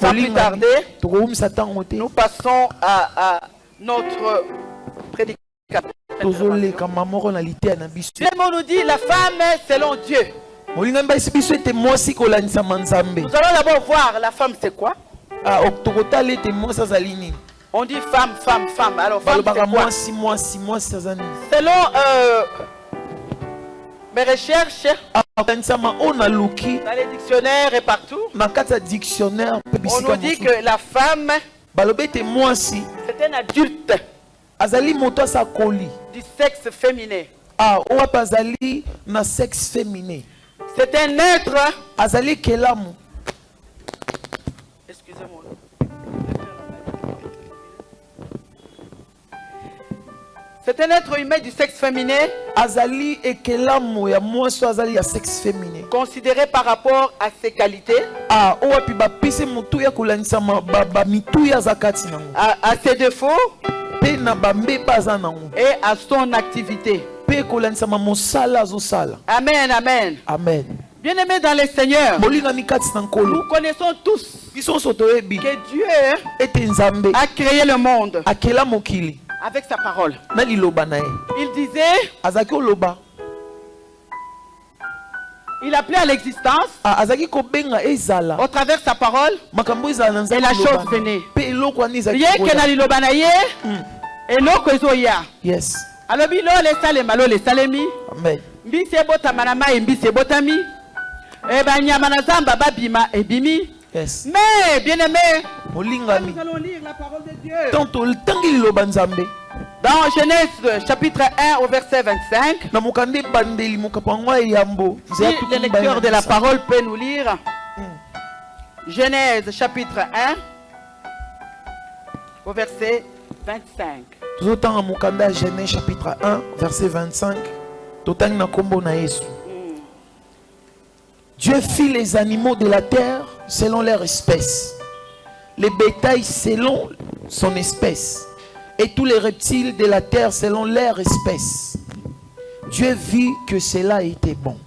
Sans plus tarder, nous passons à notre prédicateur. Le mot nous dit la femme est selon Dieu. Nous allons d'abord voir la femme c'est quoi. On dit femme, femme, femme. Alors femme c'est quoi? Selon mes recherches, dans les dictionnaires et partout, on nous dit que la femme c'est un adulte du sexe féminin. C'est un être. Excusez-moi. C'est un être humain du sexe féminin. Considéré par rapport à ses qualités, à ses défauts et à son activité. Amen, amen. Amen. Bien-aimés dans le Seigneur, nous connaissons tous que Dieu a créé le monde avec sa parole. Il disait, il appelait à l'existence au travers de sa parole et la chose venait. Rien que na liloba na ye eloko ezoya. Yes. Alobi lo le salema lo le salemi. Amen. Mbisi ebotama na mai mbisi ebotami. Banyama na zamba babima ebimi. Yes. Mais bien aimé, nous allons lire la parole de Dieu. Dans Genèse chapitre 1 au verset 25. Si le lecteur de la parole peut nous lire. Genèse chapitre 1 au verset 25. Genèse chapitre 1 verset 25. Dieu fit les animaux de la terre selon leur espèce, les bétails selon son espèce, et tous les reptiles de la terre selon leur espèce. Dieu vit que cela était bon.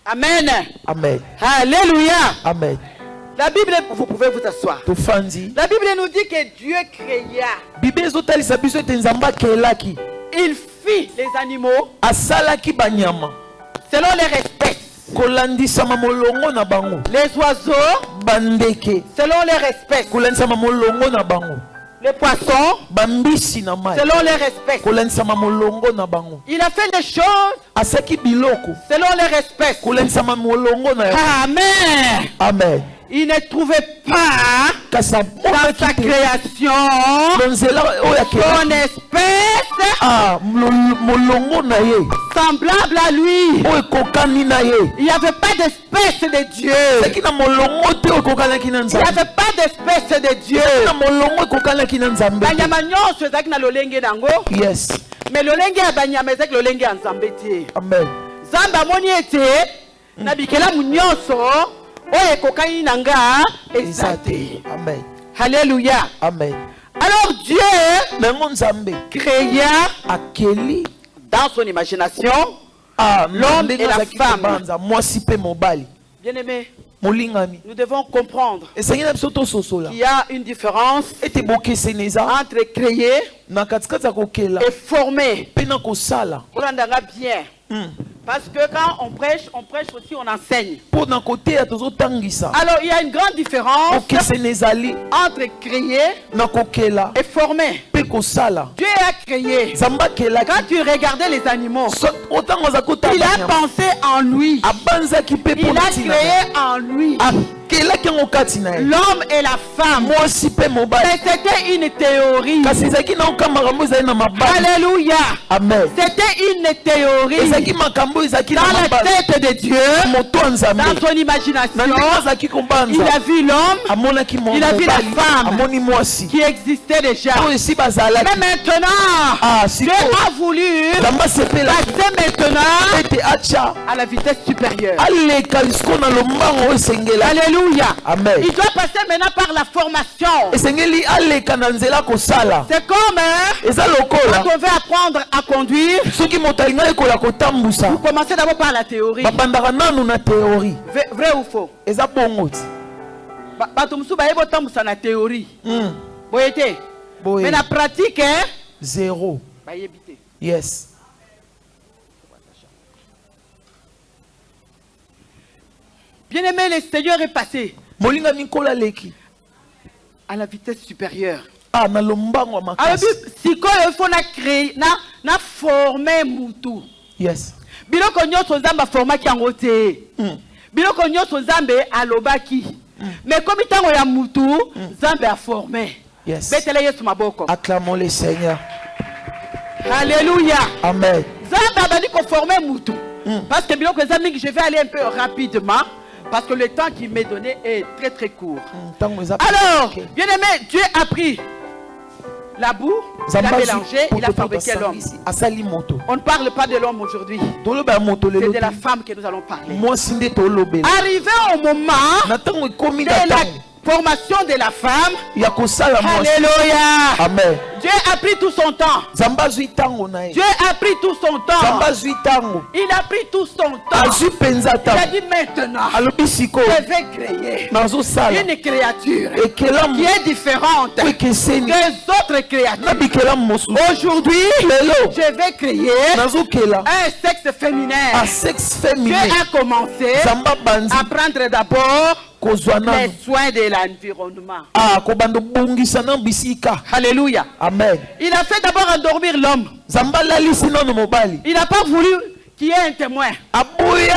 Amen. Amen. Alléluia. Amen. La Bible, vous pouvez vous asseoir. La Bible nous dit que Dieu créa. Il fit les animaux selon leur espèce. Les oiseaux selon leur espèce. Les poissons selon leur espèce. Il a fait les choses selon leur espèce. Amen. Amen. Il ne trouvait pas dans sa création son espèce semblable à lui. Il n'y avait pas d'espèce de Dieu. Il n'y avait pas d'espèce de Dieu. Yes. Mais lolenge ya banyama ezaki lolenge ya Nzambe te. Amen. Nzambe amoni ete na bikelamu nyonso oyo ekokani na nga eza te. Amen. Alléluia. Amen. Alors Dieu créa dans son imagination l'homme et la femme. Bien aimé, nous devons comprendre qu'il y a une différence entre créer et former. Bien. Parce que quand on prêche aussi, on enseigne. Alors il y a une grande différence entre créer et former. Dieu a créé. Quand tu regardais les animaux, il a pensé en lui. Il a créé en lui l'homme et la femme. Mais c'était une théorie. Alléluia. C'était une théorie dans la tête de Dieu, dans son imagination. Il a vu l'homme, il a vu la femme qui existait déjà. Mais maintenant, Dieu a voulu passer maintenant à la vitesse supérieure. Alléluia. Amen. Il doit passer maintenant par la formation. C'est comme quand on veut apprendre à conduire. Vous commencez d'abord par la théorie. Vrai ou faux? théorie. Mais la pratique, zéro. Yes. Bien aimé, le Seigneur est passé à la vitesse supérieure. Ah, na lombango ma kasi. Si quoi il faut na créer, na former mutu. Yes. Biloko nyoto nzamba forma ki angote. Biloko nyoto nzambe alobaki. Mais comme tango ya mutu, nzambe a formé. Yes. Betele Yesu maboko. Acclamons le Seigneur. Alléluia. Amen. Nzambe abandi ko former mutu. Parce que biloko nzambe je vais aller un peu rapidement. Parce que le temps qui m'est donné est très très court. Alors, bien aimé, Dieu a pris la boue, il a mélangé, il a fabriqué l'homme. On ne parle pas de l'homme aujourd'hui. C'est de la femme que nous allons parler. Arrivé au moment de la formation de la femme, alléluia. Amen. Dieu a pris tout son temps. Dieu a pris tout son temps. Il a pris tout son temps. Il a dit maintenant, je vais créer une créature qui est différente des autres créatures. Aujourd'hui, je vais créer un sexe féminin. Dieu a commencé à prendre d'abord les soins de l'environnement. Alléluia. Amen. Il a fait d'abord endormir l'homme. Il n'a pas voulu qu'il y ait un témoin. Alléluia.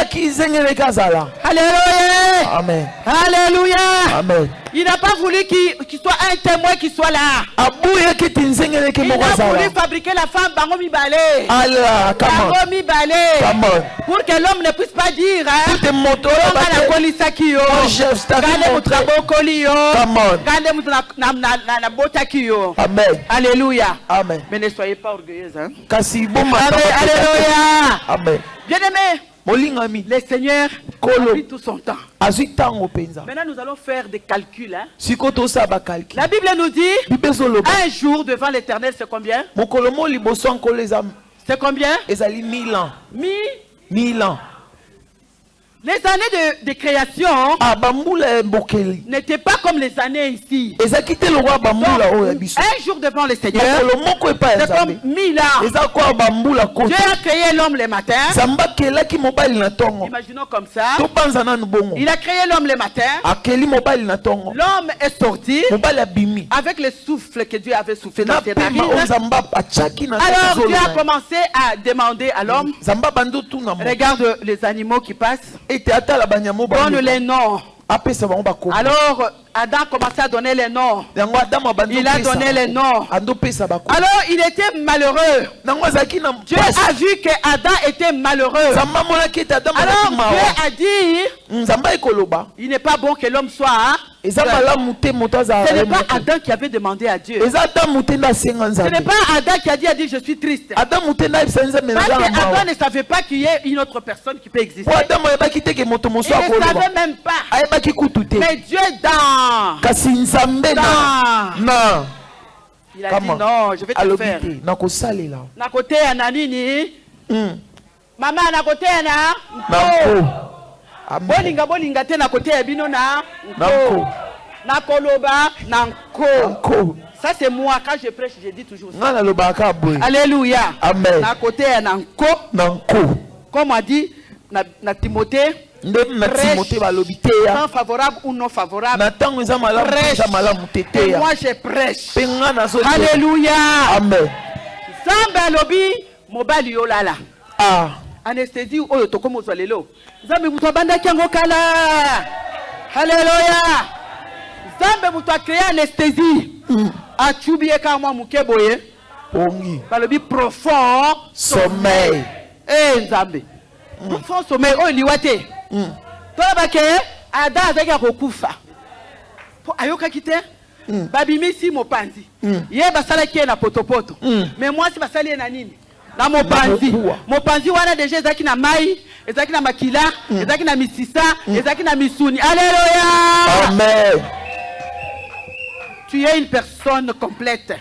Amen. Alléluia. Amen. Il n'a pas voulu qu'il soit un témoin qui soit là. Il a voulu fabriquer la femme Bangomi Balé. Bangomi Balé. Pour que l'homme ne puisse pas dire Amen. Alléluia. Amen. Mais ne soyez pas orgueilleux. Hein? Alléluia. Amen. Bien aimé. Le Seigneur a pris tout son temps. Maintenant nous allons faire des calculs. Hein? La Bible nous dit un jour devant l'Éternel c'est combien? C'est combien? 1000 ans. 1000 ans. Les années de création n'étaient pas comme les années ici. Donc, un jour devant le Seigneur, c'est comme 1000 ans. Dieu a créé l'homme le matin. Imaginons comme ça. Il a créé l'homme le matin. L'homme est sorti avec le souffle que Dieu avait soufflé dans ses narines. Alors Dieu a commencé à demander à l'homme, regarde les animaux qui passent. Donne les noms. Alors Adam commençait à donner les noms. Il a donné les noms. Alors il était malheureux. Dieu a vu que Adam était malheureux. Alors Dieu a dit, il n'est pas bon que l'homme soit. Ce n'est pas Adam qui avait demandé à Dieu. Ce n'est pas Adam qui a dit je suis triste. Parce que Adam ne savait pas qu'il y ait une autre personne qui peut exister. Il ne savait même pas. Mais Dieu dans. Il a dit non, je vais te faire. Na côté ananini. Maman na côté ana. Bolinga te na côté ebino na. Na koloba na nko. Ça c'est moi quand je prêche, je dis toujours ça. Alléluia. Amen. Na côté na nko. Comme on dit na Timothée. Tant favorable ou non favorable. Prêche. Et moi je prêche. Alléluia. Amen. Zamba lobi mobali yolala. Ah. Anesthésie ou oyo tokomo zalelo. Zambe muto banda kiango kala. Alléluia. Zambe muto a créé anesthésie. A chubie kama mukeboye. Pongi. Balobi profond sommeil. Nzambe. Profond sommeil oyo liwate. Toba ke Ada azaki kokufa. Po ayoka kite. Babimisi mopanzi. Ye basala ki na potopoto. Mais moi si basali na nini? Na mopanzi. Mopanzi wana déjà ezaki na mai, ezaki na makila, ezaki na misisa, ezaki na misuni. Alléluia. Amen. Tu es une personne complète.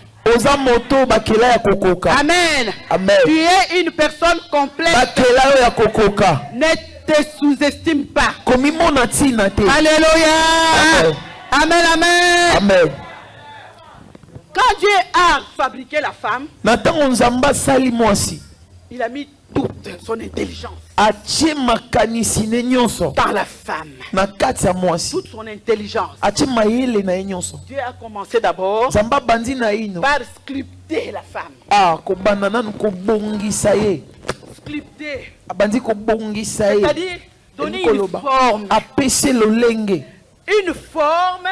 Amen. Amen. Tu es une personne complète. Ne te sous-estime pas. Alléluia. Amen. Amen, amen. Amen. Quand Dieu a fabriqué la femme, il a mis toute son intelligence dans la femme. Toute son intelligence. Dieu a commencé d'abord par sculpter la femme. Sculpter. C'est-à-dire donner une forme. Une forme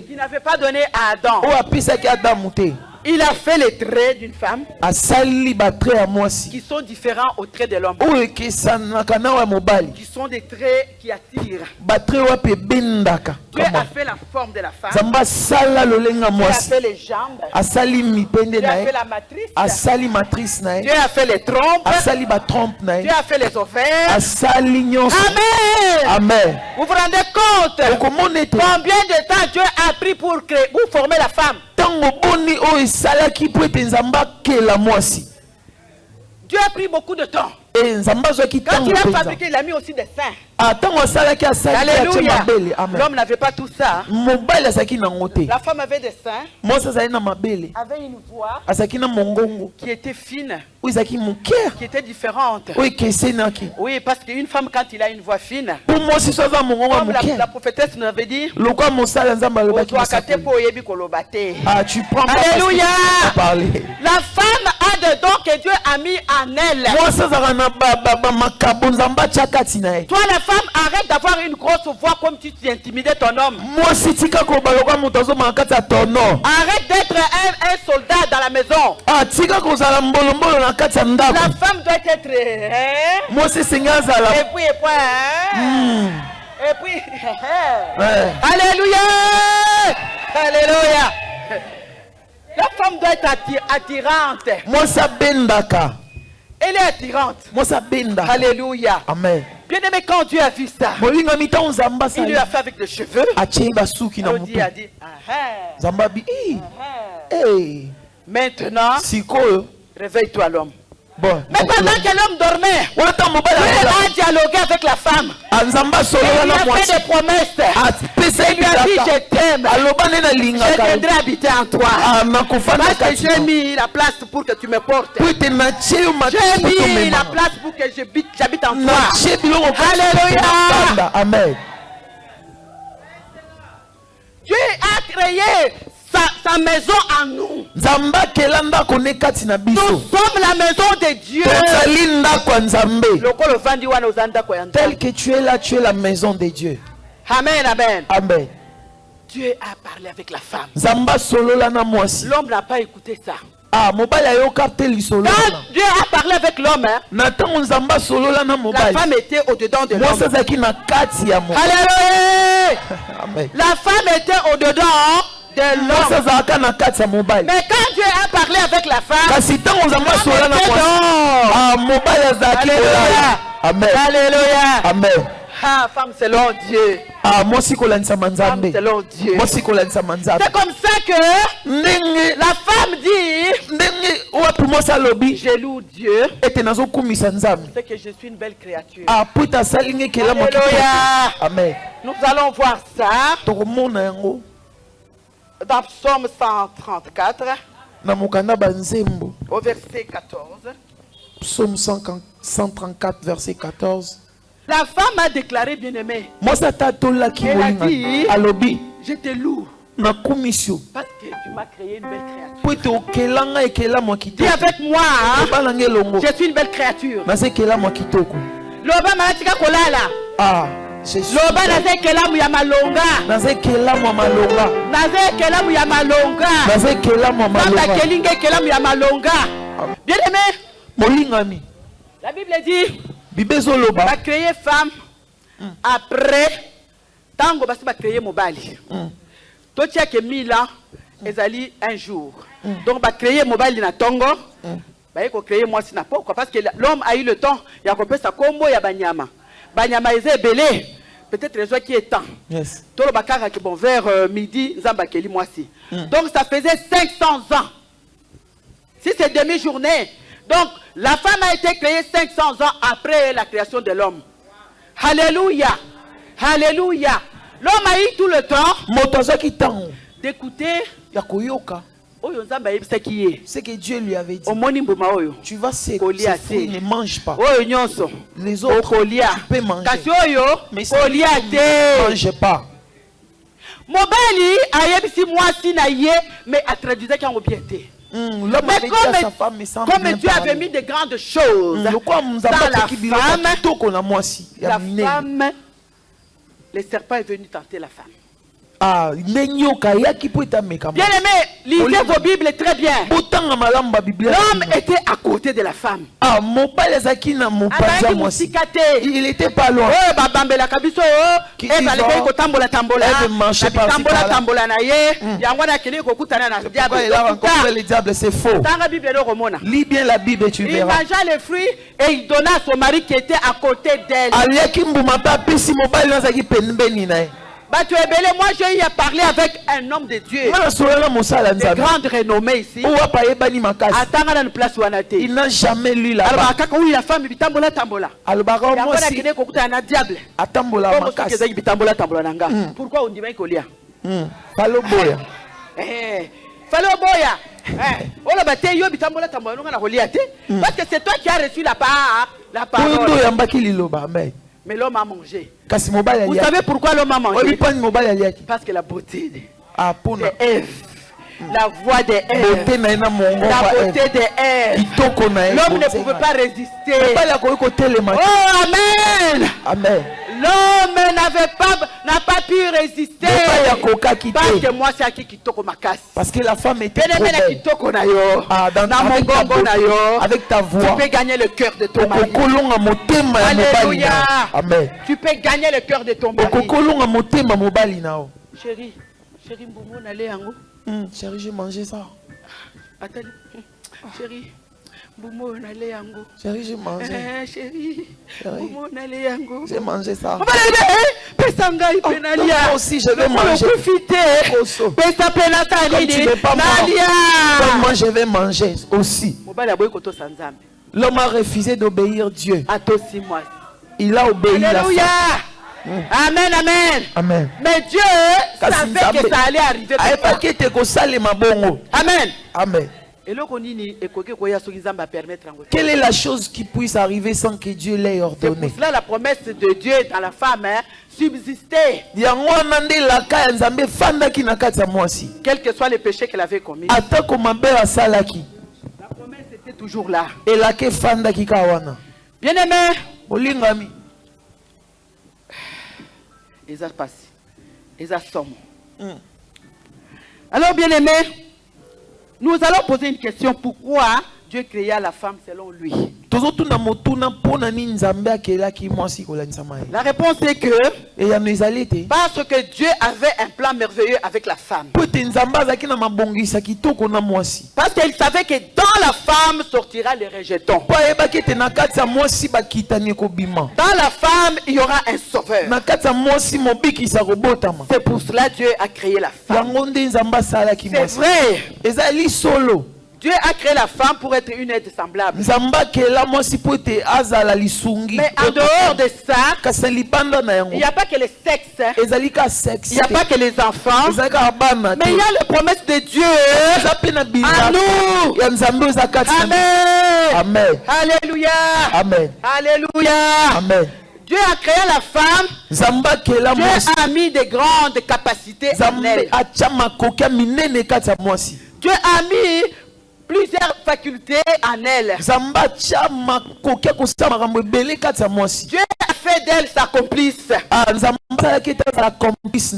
qu'il n'avait pas donné à Adam. Il a fait les traits d'une femme qui sont différents aux traits de l'homme. Qui sont des traits qui attirent. Dieu a fait la forme de la femme. Dieu a fait les jambes. Dieu a fait la matrice. Dieu a fait les trompes. Dieu a fait les ovaires. Amen. Amen. Vous vous rendez compte combien de temps Dieu a pris pour former la femme? Dieu a pris beaucoup de temps. Quand il a fabriqué, il a mis aussi des seins. Alléluia. L'homme n'avait pas tout ça. La femme avait des seins, avait une voix qui était fine, qui était différente. Oui, parce qu'une femme, quand il a une voix fine, comme la prophétesse nous avait dit, alléluia. La femme a des dons que Dieu a mis en elle. Toi, la femme, arrête d'avoir une grosse voix comme tu intimidais ton homme. Arrête d'être un soldat dans la maison. La femme doit être. Et puis. Alléluia. Alléluia. La femme doit être attirante. Elle est attirante. Alléluia. Amen. Bien aimé, quand Dieu a vu ça, il lui a fait avec les cheveux. Dieu a dit, maintenant, réveille-toi l'homme. Bon, mais pendant que l'homme dormait, Dieu a dialogué avec la femme. Il lui a fait des promesses. Il lui a dit, je t'aime. Je viendrai habiter en toi. Parce que j'ai mis la place pour que tu me portes. J'ai mis la place pour que j'habite en toi. Alléluia. Amen. Dieu a créé sa maison en nous. Nous sommes la maison de Dieu. Tel que tu es là, tu es la maison de Dieu. Amen, amen. Amen. Dieu a parlé avec la femme. L'homme n'a pas écouté ça. Quand Dieu a parlé avec l'homme, la femme était au-dedans de l'homme. Alléluia. La femme était au-dedans de l'homme. Mais quand Dieu a parlé avec la femme, Alléluia. Amen. Ah, femme selon Dieu. Femme selon Dieu. C'est comme ça que la femme dit, je loue Dieu. C'est que je suis une belle créature. Alléluia. Amen. Nous allons voir ça dans Psaume 134 au verset 14. Psaume 134 verset 14. La femme a déclaré, bien-aimé, elle a dit, je te loue parce que tu m'as créé une belle créature. Dis avec moi, je suis une belle créature. Loba malatika kolala. Loba naze kelamu ya malonga. Naze kelamu ya malonga. Samba kelinge kelamu ya malonga. Bien-aimé, la Bible dit, va créer femme après tango basi va créer mobali. To tia ke 1000 ans ezali un jour. Donc va créer mobali na tongo. Ba yeko créer moi si na pourquoi parce que l'homme a eu le temps ya kopesa sa combo ya banyama. Banyama eze belé. Peut-être les gens qui est temps. Yes. To lo bakara ke bon vers midi nzamba keli moi si. Donc ça faisait 500 ans. Si c'est demi-journée. Donc, la femme a été créée 500 ans après la création de l'homme. Alléluia. Alléluia. L'homme a eu tout le temps d'écouter ce que Dieu lui avait dit. Tu vas ce fruit, ne mange pas. Les autres, tu peux manger. Mais si tu ne manges pas. Mobali ayebisi mwasi na ye mais a traduisé qu'il a bien été. Mais comme Dieu avait mis de grandes choses dans la femme, le serpent est venu tenter la femme. Bien aimé, lisez vos Bibles très bien. L'homme était à côté de la femme. Il était pas loin. Le diable, c'est faux. Lis bien la Bible et tu verras. Il mangea les fruits et il donna à son mari qui était à côté d'elle. Moi j'ai eu à parler avec un homme de Dieu de grande renommée ici. Il n'a jamais lu la Bible. Pourquoi on dit qu'il y a parce que c'est toi qui as reçu la parole. Mais l'homme a mangé. Vous savez pourquoi l'homme a mangé? Parce que la beauté de Ève, la voix de Ève, la beauté de Ève, l'homme ne pouvait pas résister. Oh, amen. Amen. L'homme n'a pas pu résister. Parce que moi c'est qui kitoko makasi. Parce que la femme était trop belle. Avec ta voix, tu peux gagner le cœur de ton mari. Alléluia. Amen. Tu peux gagner le cœur de ton mari. Chérie, Mboumou n'allez yango. Chérie, j'ai mangé ça. Attends, chérie. Boumou n'allez yango. Chérie, j'ai mangé. Chérie, Boumou n'allez yango. J'ai mangé ça. Moi aussi, je vais manger. Comme tu veux pas moi je vais manger aussi. L'homme a refusé d'obéir Dieu. Il a obéi la femme. Amen, amen. Amen. Mais Dieu savait que ça allait arriver. Amen. Amen. Quelle est la chose qui puisse arriver sans que Dieu l'ait ordonné? C'est pour cela la promesse de Dieu dans la femme subsistait. Quel que soit le péché qu'elle avait commis, la promesse était toujours là. Bien aimé, ils ont passé, ils ont somme. Alors bien aimé, nous allons poser une question. Pourquoi Dieu créa la femme selon lui? La réponse est que parce que Dieu avait un plan merveilleux avec la femme. Parce qu'il savait que dans la femme sortira le rejeton. Dans la femme, il y aura un sauveur. C'est pour cela que Dieu a créé la femme. C'est vrai. Dieu a créé la femme pour être une aide semblable. Mais en dehors de ça, il n'y a pas que le sexe, il n'y a pas que les enfants, mais il y a les promesses de Dieu à nous. Amen. Amen. Alléluia. Amen. Alléluia. Amen. Dieu a créé la femme. Dieu a mis de grandes capacités en elle. Dieu a mis plusieurs facultés en elle. Dieu a fait d'elle sa complice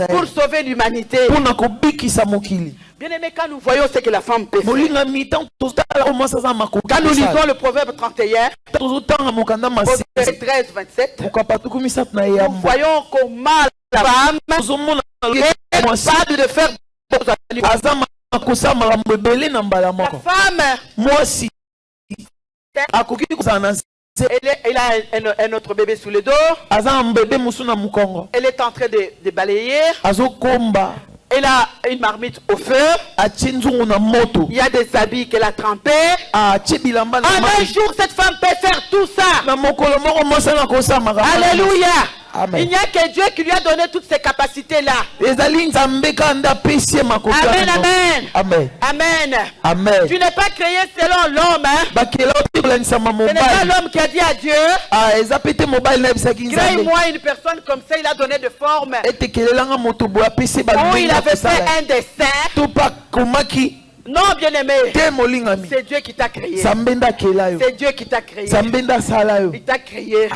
pour sauver l'humanité. Bien aimé, quand nous voyons ce que la femme peut faire, quand nous lisons le proverbe 31, au verset 13-27, nous voyons comment la femme est capable de faire beaucoup d'animaux. La femme, elle a un autre bébé sous le dos. Elle est en train de balayer. Elle a une marmite au feu. Il y a des habits qu'elle a trempés. En un jour, cette femme peut faire tout ça. Alléluia. Il n'y a que Dieu qui lui a donné toutes ces capacités-là. Amen, amen. Amen. Amen. Amen. Tu n'es pas créé selon l'homme. Hein? Ce n'est pas l'homme qui a dit à Dieu, crée-moi une personne comme ça, il a donné de forme. Ou il avait fait un dessin. Non, bien-aimé, c'est Dieu qui t'a créé. C'est Dieu qui t'a créé. Il t'a créé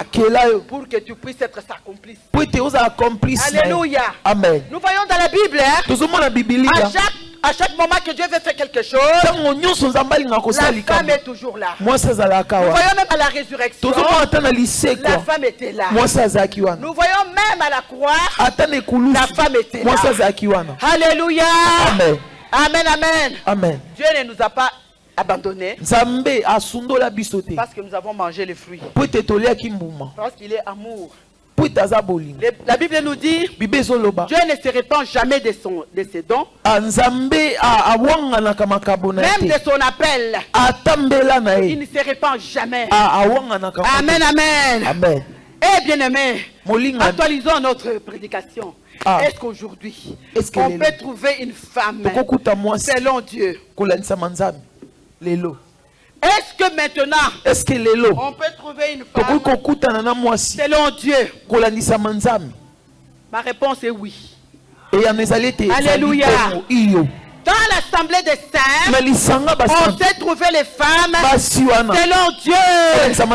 pour que tu puisses être sa complice. Alléluia. Amen. Nous voyons dans la Bible, hein, à chaque moment que Dieu veut faire quelque chose, la femme est toujours là. Nous voyons même à la résurrection, la femme était là. Nous voyons même à la croix, la femme était là. Alléluia. Amen. Amen, amen. Amen. Dieu ne nous a pas abandonnés parce que nous avons mangé les fruits. Parce qu'il est amour. La Bible nous dit, Dieu ne se répand jamais de ses dons, même de son appel. Il ne se répand jamais. Amen, amen. Amen. Eh bien aimé, actualisons notre prédication. Est-ce qu'aujourd'hui, on peut trouver une femme selon Dieu? Est-ce que maintenant, on peut trouver une femme selon Dieu? Ma réponse est oui. Alléluia. Dans l'assemblée des saints, on sait trouver les femmes selon Dieu. Dans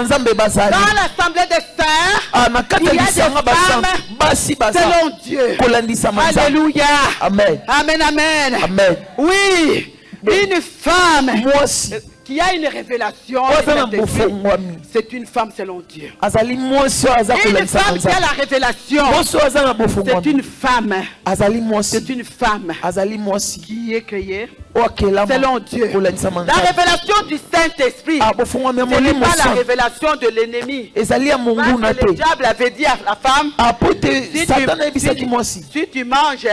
l'assemblée des saints, il y a des femmes selon Dieu. Alléluia. Amen. Amen, amen. Amen. Oui, une femme qui a une révélation, c'est une femme selon Dieu. Une femme qui a la révélation, c'est une femme. C'est une femme qui est créée selon Dieu. La révélation du Saint-Esprit, ce n'est pas la révélation de l'ennemi. Parce que le diable avait dit à la femme, si tu manges, tes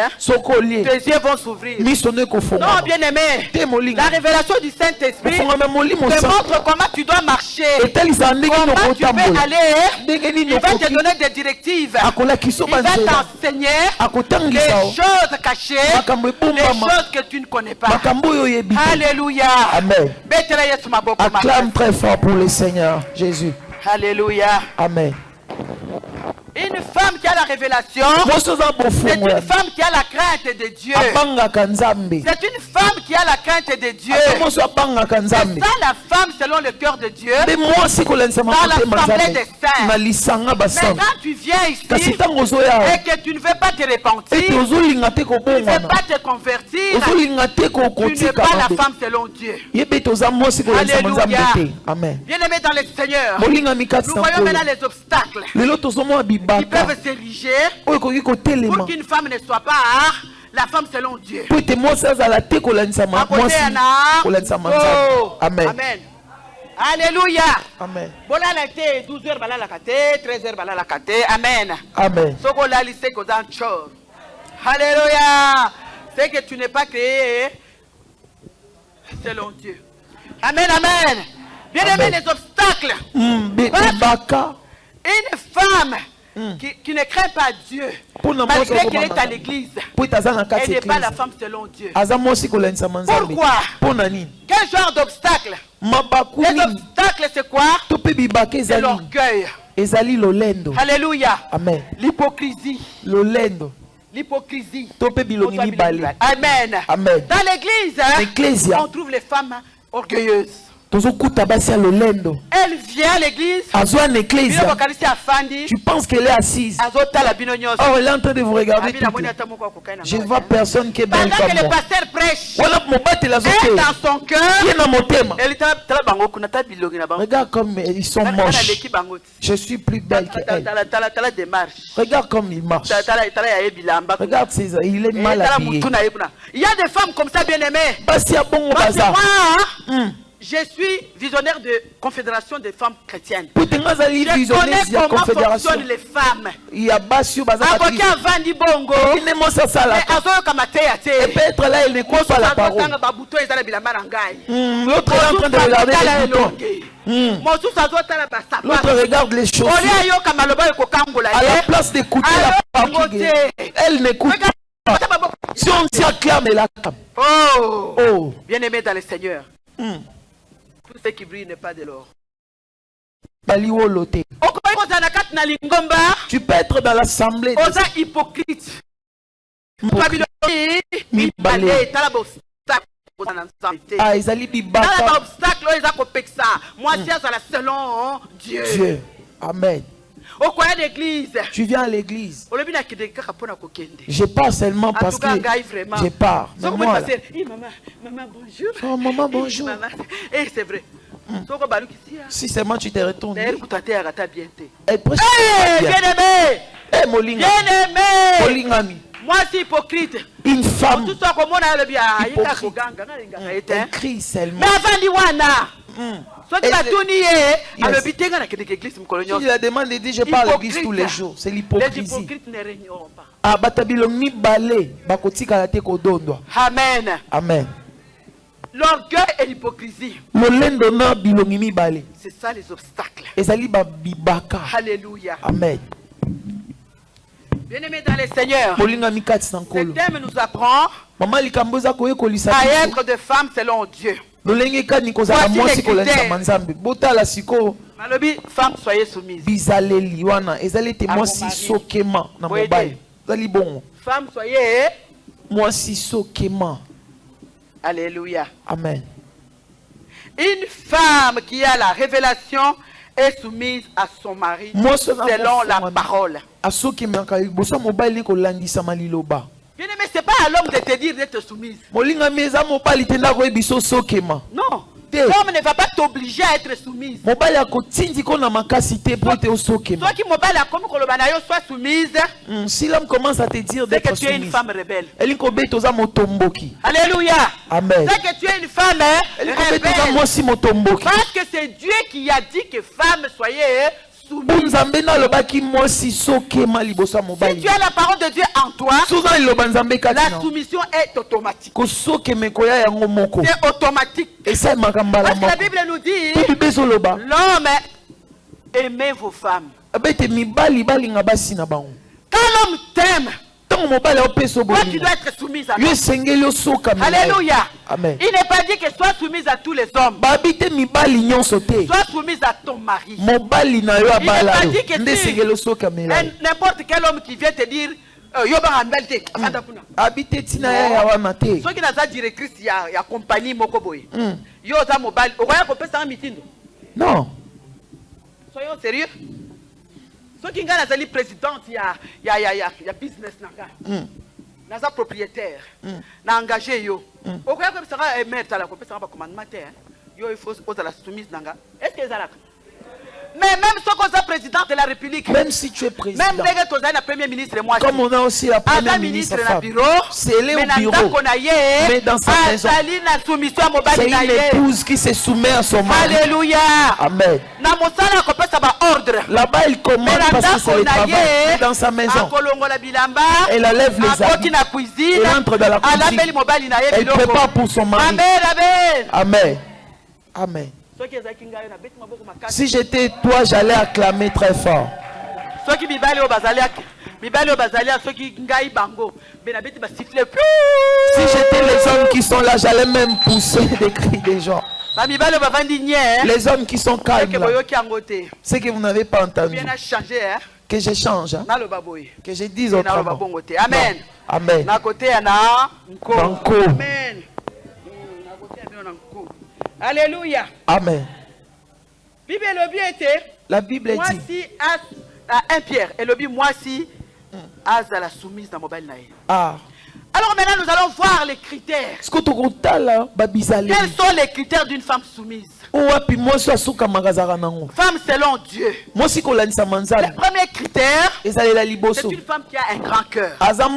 yeux vont s'ouvrir. Non, bien aimé, la révélation du Saint-Esprit te montre comment tu dois marcher, comment tu peux aller. Il va te donner des directives. Il va t'enseigner les choses cachées, les choses que tu ne connais pas. Alléluia. Amen. Acclame très fort pour le Seigneur Jésus. Alléluia. Amen. Une femme qui a la révélation, c'est une femme qui a la crainte de Dieu. C'est une femme qui a la crainte de Dieu. C'est ça la femme selon le cœur de Dieu. Dans l'assemblée des saints. Maintenant tu viens ici et que tu ne veux pas te repentir, tu ne veux pas te convertir, tu n'es pas la femme selon Dieu. Alléluia. Amen. Bien-aimé dans le Seigneur, nous voyons maintenant les obstacles qui peuvent s'ériger pour qu'une femme ne soit pas la femme selon Dieu. Amen. Amen. Alléluia. Amen. Voilà la été 12h bala la kate, 13h bala la kate. Amen. Amen. Sokola lycée kodan chor. Alléluia. C'est que tu n'es pas créé selon Dieu. Amen, amen. Bien aimé, les obstacles. Une femme qui ne craint pas Dieu, malgré qu'elle est à l'église, elle n'est pas la femme selon Dieu. Pourquoi? Quel genre d'obstacle? Les obstacles, c'est quoi? C'est l'orgueil. Alléluia. Amen. L'hypocrisie. L'hypocrisie. Amen. Amen. Dans l'église, on trouve les femmes orgueilleuses. Elle vient à l'église. Tu penses qu'elle est assise. Oh, elle est en train de vous regarder. Je vois personne qui est belle pendant comme que le moi. pasteur prêche, Elle elle dans son cœur, regarde comme ils sont moches. Je suis plus belle qu'elle. Regarde comme il marche. Regarde, il est mal habillé. il y a des femmes comme ça, bien aimées. Parce qu'il y a bon Parce que bazar. moi, Je suis visionnaire de Confédération des femmes chrétiennes. Je connais comment fonctionnent les femmes. Il y a Bassio Bazaka. Il ne m'en sait ça là. Et peut-être là, il n'écoute pas la parole. L'autre est en train de regarder les boutons. L'autre regarde les choses. À la place d'écouter la parole, elle n'écoute pas. Si on s'y acclame, elle acclame. Oh, bien-aimé dans le Seigneur. Tout ce qui brille n'est pas de l'or. Tu peux être dans l'assemblée. Hypocrite. Ah, ils allaient bibaka. Selon Dieu. Dieu. Amen. L'église. Tu viens à l'église. Je pars seulement parce que je pars. Mais moi, là. Maman, bonjour. Oh, maman, bonjour. Et c'est vrai. Si seulement tu te retournes. Elle prêche. Bien-aimé. Bien-aimé. Moi, c'est hypocrite. Une femme. Hypocrite. Elle crie seulement. Mais avant d'Iwana. Il a demandé de dire je parle à l'église tous les jours. C'est l'hypocrisie. Les hypocrites ne régneront pas. Amen. Amen. L'orgueil et l'hypocrisie. C'est ça les obstacles. Alléluia. Amen. Bien-aimé dans le Seigneur, ce thème nous apprend à être des femmes selon Dieu. Voici les critères. Femme, soyez soumise. Femme, soyez. Alléluia. Amen. Une femme qui a la révélation est soumise à son mari selon la parole. Bien-aimé, ce n'est pas à l'homme de te dire d'être soumise. Non. L'homme ne va pas t'obliger à être soumise. Soit soumise. Si l'homme commence à te dire d'être soumise, c'est que tu es une femme rebelle. Alléluia. Amen. C'est que tu es une femme rebelle. Parce que c'est Dieu qui a dit que femme soyez soumise. Si tu as la parole de Dieu en toi, la soumission est automatique. C'est automatique. Parce que la Bible nous dit, l'homme, aimez vos femmes. Quand l'homme t'aime, toi tu dois être soumise à lui. Alléluia. Amen. Il n'est pas dit que sois soumise à tous les hommes. Sois soumise à ton mari. Il n'est pas dit que n'importe quel homme qui vient te dire ceux qui n'ont directrice il y a compagnie mokoboy. Non. Soyons sérieux. Ceux qui ont la présidente, il y a business nanga. Naza propriétaire. Na engagé yo. Au cas où ça va mettre à la compétition par commandement yo il faut aux la soumise nanga. Est-ce que ça mais même si tu es président de la République, même si tu es président, même si tu es premier ministre, moi, comme on a aussi la première ministre femme, c'est elle au bureau, mais dans sa maison, c'est une épouse qui se soumet à son mari. Alléluia. Amen. Là-bas, il commande parce que c'est le travail. Mais dans sa maison, elle enlève les habits, elle entre dans la cuisine, elle prépare pour son mari. Amen. Amen. Si j'étais toi, j'allais acclamer très fort. Si j'étais les hommes qui sont là, j'allais même pousser des cris des gens. Les hommes qui sont calmes là, c'est que vous n'avez pas entendu. Que je change, hein? Que je dise autrement. Amen. Amen. Amen. Alléluia. Amen. La Bible moi dit. Si à 1 Pierre, et le dit moi si à la soumise dans mobile naï. Ah. Alors maintenant nous allons voir les critères. Quels sont les critères d'une femme soumise? Femme selon Dieu. Le premier critère, c'est une femme qui a un grand cœur. Amen.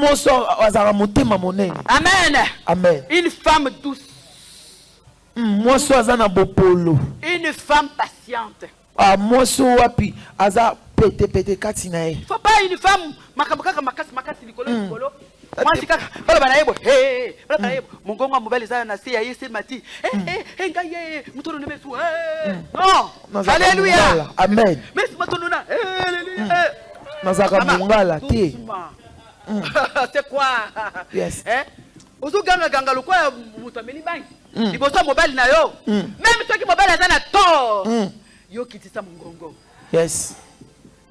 Amen. Amen. Une femme douce. Moi so azana bopolo. Une femme patiente. Ah moi so wapi aza pete kati na ye. Faut pas une femme makasi likolo likolo. Moi si kaka bala bana yebo hey bala yebo mongongo mobile za na si ya yese mati ngaye mutoro nemesu non alléluia amen mais matono na alléluia nazaka mungala te c'est quoi yes ozo ganga lokwa mutameli bangi liboso mobile na yo même ceux qui mobile za na to yo kitisa mongongo yes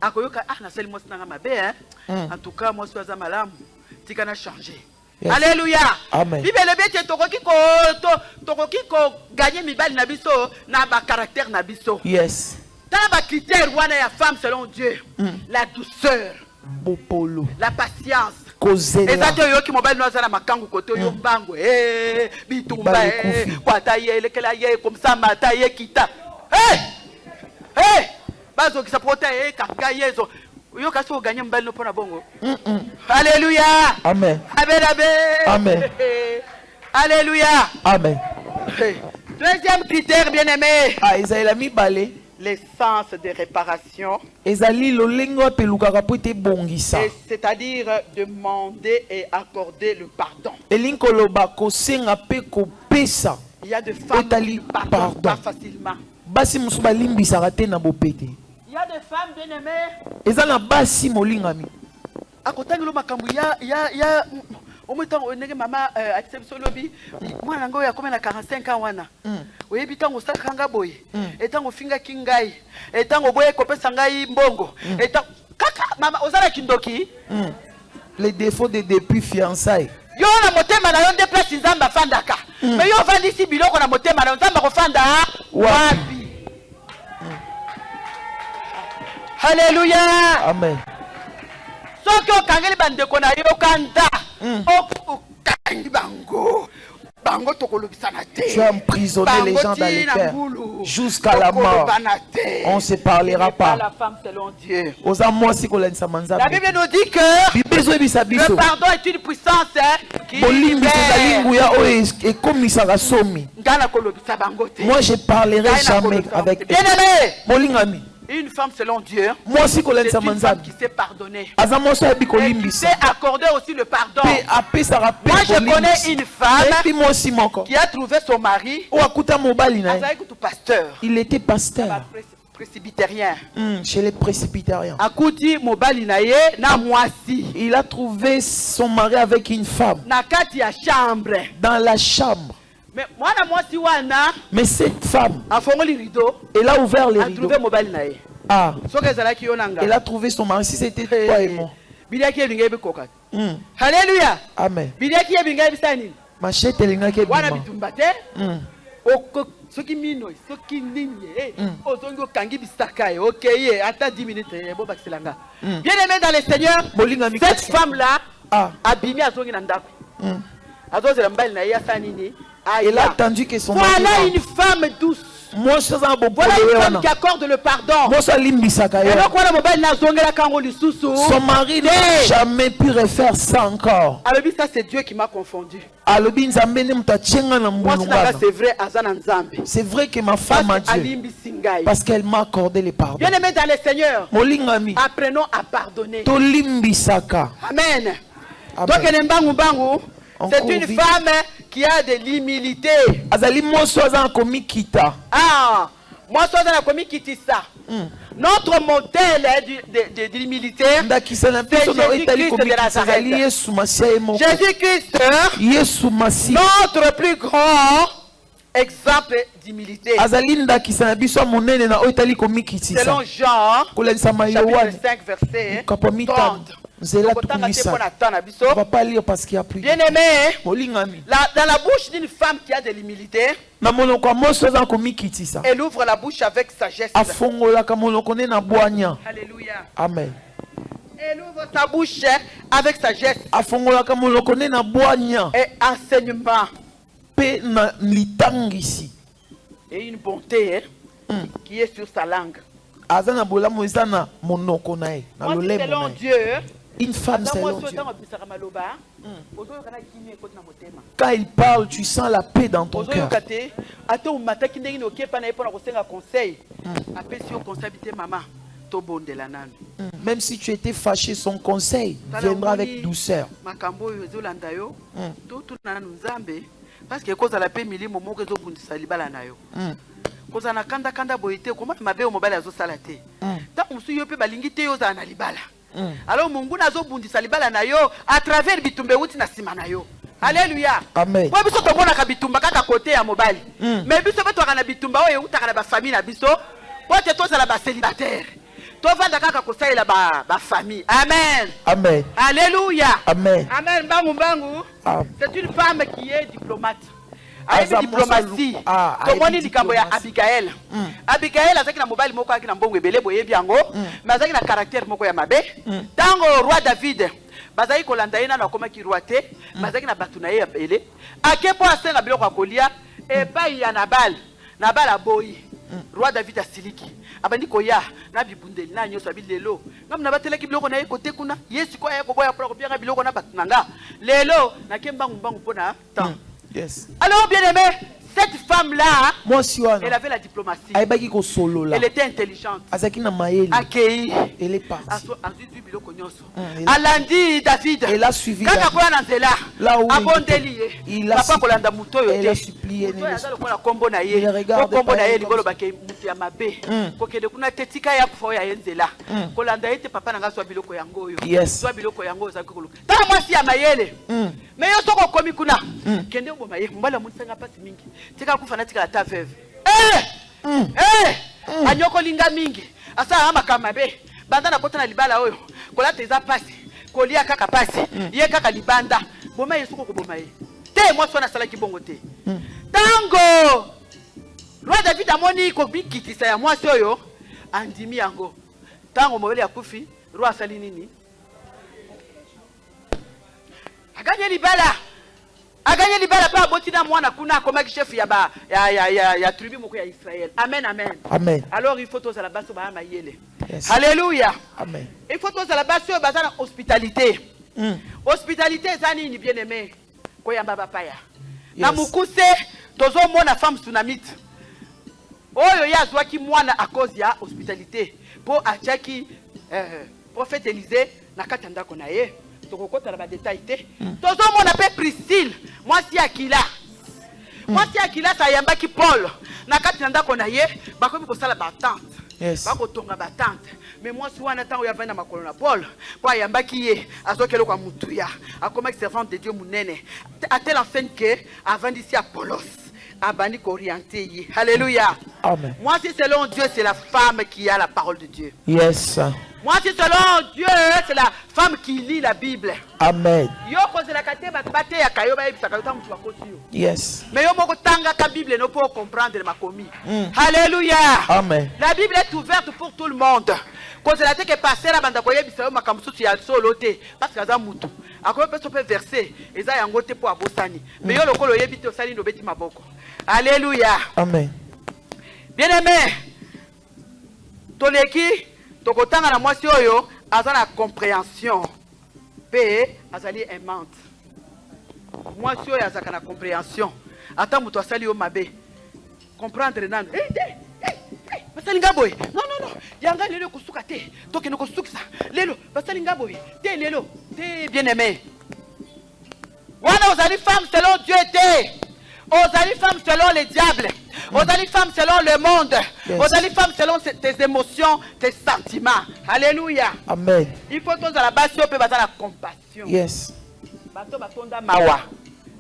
akoyoka na seli mosi nanga mabe en tout cas moi so za malamu tika na changer. Yes. Alléluia. Amen. Bible bete tokoki ko gagner mibali na biso na ba caractère na biso. Yes. Dans ba critère wana ya femme selon Dieu. La douceur. Bopolo. La patience. Kozela. Ezate yo ki mobali no za makangu koto yo mbango bitumba kwata ye lekela ye comme ça mata ye kita. Bazo ki sapota kanga yezo. Yo kasi o gagner mbali no pona bongo. Alléluia. Amen. Amen. Alléluia. Amen. Deuxième critère bien aimé. Ezali mi balé. L'essence de réparation. Ezali lolengo pelukaka po te bongisa. C'est-à-dire demander et accorder le pardon. Elinkoloba ko senga pe ko pesa. Il y a des femmes qui pardonnent pas facilement. Basi musuba limbisaka te na bopete. Il y a des femmes bien aimées. Ezana basi molingami. Akotangelo makambu ya omutango ndenge mama atsebiso lobi mwana ngo ya koma na 45 ans wana. Oyebi tango sakanga boye. Etango finga kingai. Etango boye kopesa ngai mbongo. Etango kaka mama ozala kindoki. Les défauts de depuis fiançailles. Yo na motema na yo déplace nzamba fandaka. Mais yo vandi si biloko na motema na nzamba ko fanda wapi. Alléluia. Amen. Soki okangeli bandeko na yo kanda okangi bango tokolobisana te. Tu as emprisonné les gens dans le cœur jusqu'à la mort. On ne se parlera pas. La femme selon Dieu. La Bible nous dit que le pardon est une puissance qui moi je parlerai jamais avec elle. Une femme selon Dieu, c'est une femme qui sait pardonner et qui sait accorder aussi le pardon. Moi je connais une femme qui a trouvé son mari, pasteur. Il était pasteur. Presbytérien. Chez les presbytériens. Il a trouvé son mari avec une femme. Dans la chambre. Mais cette femme, elle a ouvert les rideaux. Ah. Elle a trouvé son mari. Si c'était toi et moi. Alléluia. Amen. Machette elingaki bima. Soki mino soki nini ozongi okangi bisaka okay ata 10 minutes bobakiselanga. Bien aimé dans le Seigneur, cette femme là abimi azongi na ndako. Azozela mbali na ya sanini. Elle a attendu que son mari. Voilà une femme douce. Voilà une femme qui accorde le pardon. Son mari n'a jamais pu refaire ça encore. Ça c'est Dieu qui m'a confondu. C'est vrai que ma femme a Dieu. Parce qu'elle m'a accordé le pardon. Bien aimé dans le Seigneur, apprenons à pardonner. Amen. C'est une femme qui a de l'humilité. Notre modèle de l'humilité, Jésus-Christ, notre plus grand exemple d'humilité. Selon Jean, chapitre 5, verset 30. On va pas lire parce qu'il y a plus. Bien aimé, dans la bouche d'une femme qui a de l'humilité, elle ouvre la bouche avec sagesse. Alléluia. Amen. Elle ouvre sa bouche avec sagesse et enseignement. Et une bonté qui est sur sa langue. Selon Dieu, Une femme selon Dieu. Quand il parle, tu sens la paix dans ton cœur. Même si tu étais fâché, son conseil viendra avec douceur. Parce que cause à la paix milimo moko zo bundisa libala na yo. Cause na kanda kanda boyete comment mabe o mobile azo salate. Ta musu yo pe balingi te yo za na libala. Alors mungu na zo bundisa libala na yo à travers bitumbe wuti na sima na yo. Alléluia. Amen. Kwa biso to mona ka bitumba kaka côté ya mobile. Mais biso beto kana bitumba oyo utaka na ba famille na biso. Pote to za la ba célibataire. To vanda kaka kosaila ba famille. Amen. Amen. Alléluia. Amen. Amen. Bangu bangu. C'est une femme qui est diplomate. Elle est diplomatie. Comment dit likambo ya Abigail? Abigail azaki na mobile moko aki na mbongo ebele boye biango, mais azaki na caractère moko ya mabe. Tango roi David bazaki kolanda ina na koma ki roi te, bazaki na batu na ye ebele. Akepo asenga biloko akolia e pa ya Nabal. Nabal aboyi. Roi David asiliki. Abandi koya na bibundeli na nyoso bilelo. Ngam na batelaki biloko na ye kote kuna. Yesu ko ya ko boya pour ko bien biloko na batunanga. Lelo na kembangu mbangu pona temps. Yes. Alors bien aimé, cette femme-là, elle avait la diplomatie. Elle était intelligente. Accueillie. Elle est partie. Elle a dit David. Elle a suivi. Là où il a supplié. Il regarde. Yes. Mais yo soko komi kuna kende boma ye mbala mutsanga pasi mingi tika kufana tika ta veve anyoko linga mingi asa ama kama be banda na kota na libala oyo kola teza pasi kolia kaka pasi ye kaka libanda boma ye soko ko boma ye te moi so na sala ki bongo te tango roi David amoni ko bikitisa ya moi oyo andimi yango tango mobele ya kufi roi asali nini Aganye libala pa botina mwana kuna comme chef ya tribu moko ya Israël. Amen amen. Amen. Alors il faut tous à la base ba mayele. Yes. Alléluia. Amen. Il faut tous à la base bazana hospitalité. Hospitalité zani ni bien aimé. Ko ya baba paya. Na mukuse tozo mona femme tsunamite. Oyo ya zwaki mwana à cause ya hospitalité. Po achaki prophète Élisée na katanda konaye. Tokokota la détail te tozo mon appelle Priscille moi si Akila ça yamba ki Paul na kati nda ko na ye bakomi ko sala batante bako tonga batante mais moi si wana tango ya vana makolo na Paul kwa yamba ki ye azokelo kwa mutuya akoma servante de Dieu munene à telle enseigne que avant d'ici Apollos abandi ko orienté ye. Alléluia. Amen. Moi si selon Dieu c'est la femme qui a la parole de Dieu. Yes. Moi, si selon Dieu, c'est la femme qui lit la Bible. Amen. Yes. Mais yo moko tanga ka Bible no pour comprendre ma commis. Alléluia. Amen. La Bible est ouverte pour tout le monde. Cause la que passer la banda koye bisayo makamsusu ya soloté parce que za mutu. Akoyo peso pe verser eza yango te pour abosani. Mais yo lokolo yebi te osali no beti maboko. Alléluia. Amen. Bien-aimé. Toleki tokotanga na mwasi oyo azana compréhension pe azali aimante mwasi oyo azaka na compréhension ata muto asali yo mabe comprendre nano basali ngaboy non yanga lelo kusuka te tokeno kusukisa lelo basali ngaboy te lelo te bien aimé wana ozali femme selon Dieu te ozali femme selon les diables. Ozali femme selon le monde. Ozali femme selon tes émotions, tes sentiments. Alléluia. Amen. Il faut tous à la base peut la compassion. Yes. Bato batonda mawa.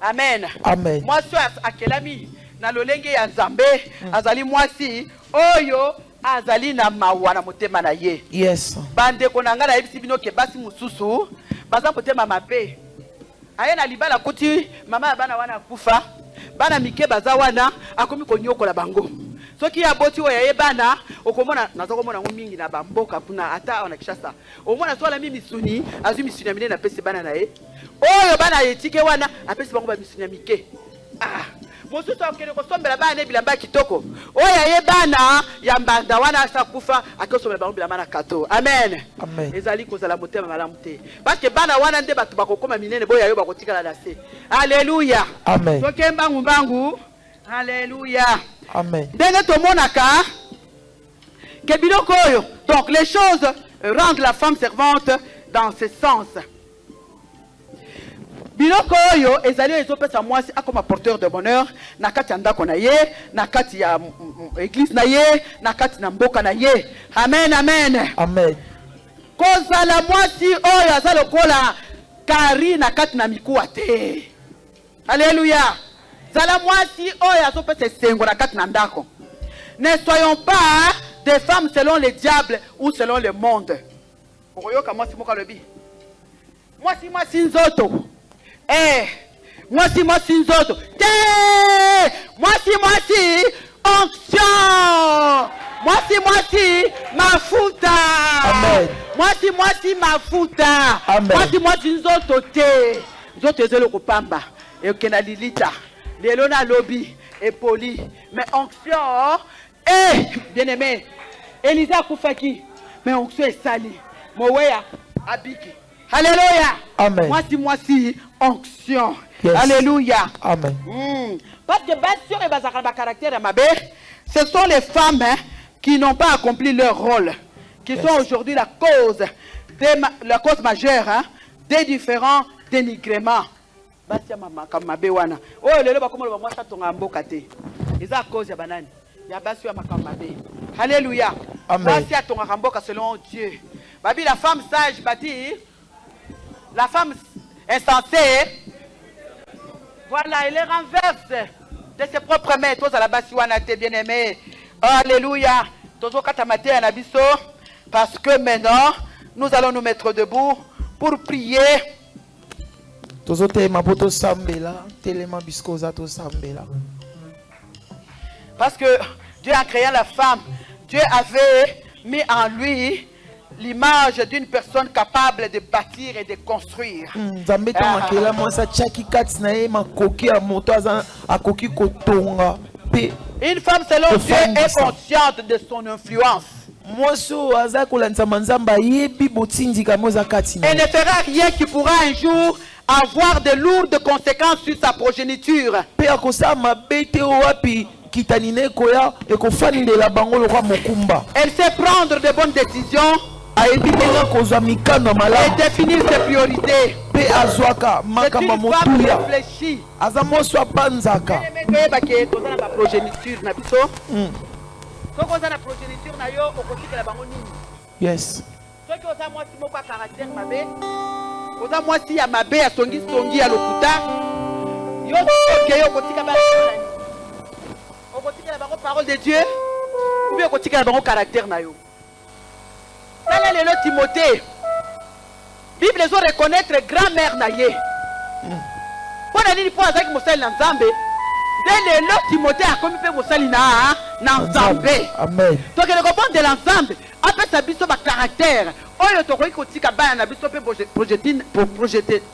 Amen. Amen. Moi so akelami na lolenge ya Nzambe azali mwasi oyo azali na mawa na motema na ye. Yes. Bande konanga na yebisi bino ke basi mususu baza motema mabe. Aye na libala kuti mama bana wana kufa. Bana mike baza wana akomi konyokola bango soki ya boti oya ye bana okomona nazokomona mingi na bamboka kuna ata ona kishasa omona sola mimi misuni azu misuni amine na pesi bana na ye oyo bana yetike wana apesi bango ba misuni mike mosusu akende kosombela bana bilamba kitoko oya ye bana ya mbanda wana asakufa akosombela bango bilamba na kato. Amen. Amen. Ezali kozala motema malamu te parce que bana wana nde bato bakokoma minene boya yo bakotikala na se. Alléluia. Amen. Tokemba mbangu. Alléluia. Amen. Ndenge tomonaka ke biloko oyo. Donc les choses rendent la femme servante dans ce sens. Biloko oyo ezali ezopesa mwasi akoma porteur de bonheur na kati ya ndako na ye, na kati ya église na ye, na kati na mboka na ye. Amen, amen. Amen. Kozala mwasi oyo aza lokola kari na kati na mikuwa te. Alléluia. Zala mwasi oyo azopesa esengo na kati na ndako. Ne soyons pas des femmes selon les diables ou selon le monde. Oyoka mwasi moka lobi. Mwasi nzoto. Mwasi nzoto. Mwasi onction. Mwasi mafuta. Amen. Mwasi mafuta. Amen. Mwasi nzoto te. Nzoto ezelo kopamba. Ekena lilita. Lelo na lobby et poli. Mais onction, bien aimé. Elisa Koufaki. Mais onction est sali. Moweya abiki. Alléluia. Amen. Mwasi onction. Yes. Alléluia. Amen. Parce que sur et caractère à ma belle, ce sont les femmes qui n'ont pas accompli leur rôle, qui sont aujourd'hui la cause majeure des différents dénigrements. Basia mama comme ma bewana. Oh lelo ba komo ba mwasa tonga mboka te. Eza cause ya banani. Ya basi ya makamba be. Alléluia. Amen. Basia tonga mboka selon Dieu. Babi la femme sage bâtie. La femme insensée. Voilà, elle renverse de ses propres mains. Tous à la basi wana te bien aimé. Alléluia. Tozo katamate ya nabiso parce que maintenant nous allons nous mettre debout pour prier. Parce que Dieu a créé la femme. Dieu avait mis en lui l'image d'une personne capable de bâtir et de construire. Une femme selon Dieu est consciente de son influence. Elle ne fera rien qui pourra un jour avoir de lourdes conséquences sur sa progéniture. Elle sait prendre de bonnes décisions et définir ses priorités. C'est une femme réfléchie. Yes. Oza mwasi ya mabe ya songi ya lokuta yo keyo kotika ba okotika la bango parole de Dieu ou bien kotika la bango caractère na yo. Tala lelo Timothée. Bible zo reconnaître grand-mère na ye. Pona nini po azaki mosali na Nzambe? Dès lelo Timothée a komi pe mosali na Nzambe. Amen. Donc le comprendre de l'ensemble après sa biso ba caractère. Oyo tokoki kotika bana na biso pe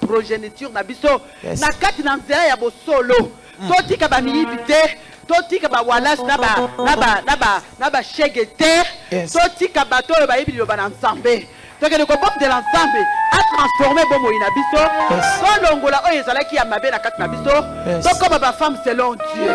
progéniture na biso na kati na nzela ya bosolo totika ba miyibi te totika ba walas na ba shege te totika bato oyo bayibi liloba na Nzambe. Donc le comprendre de l'ensemble a transformé bomo ina biso solongola oyo ezalaki ya mabe na kati na biso tokoma ba femme selon Dieu.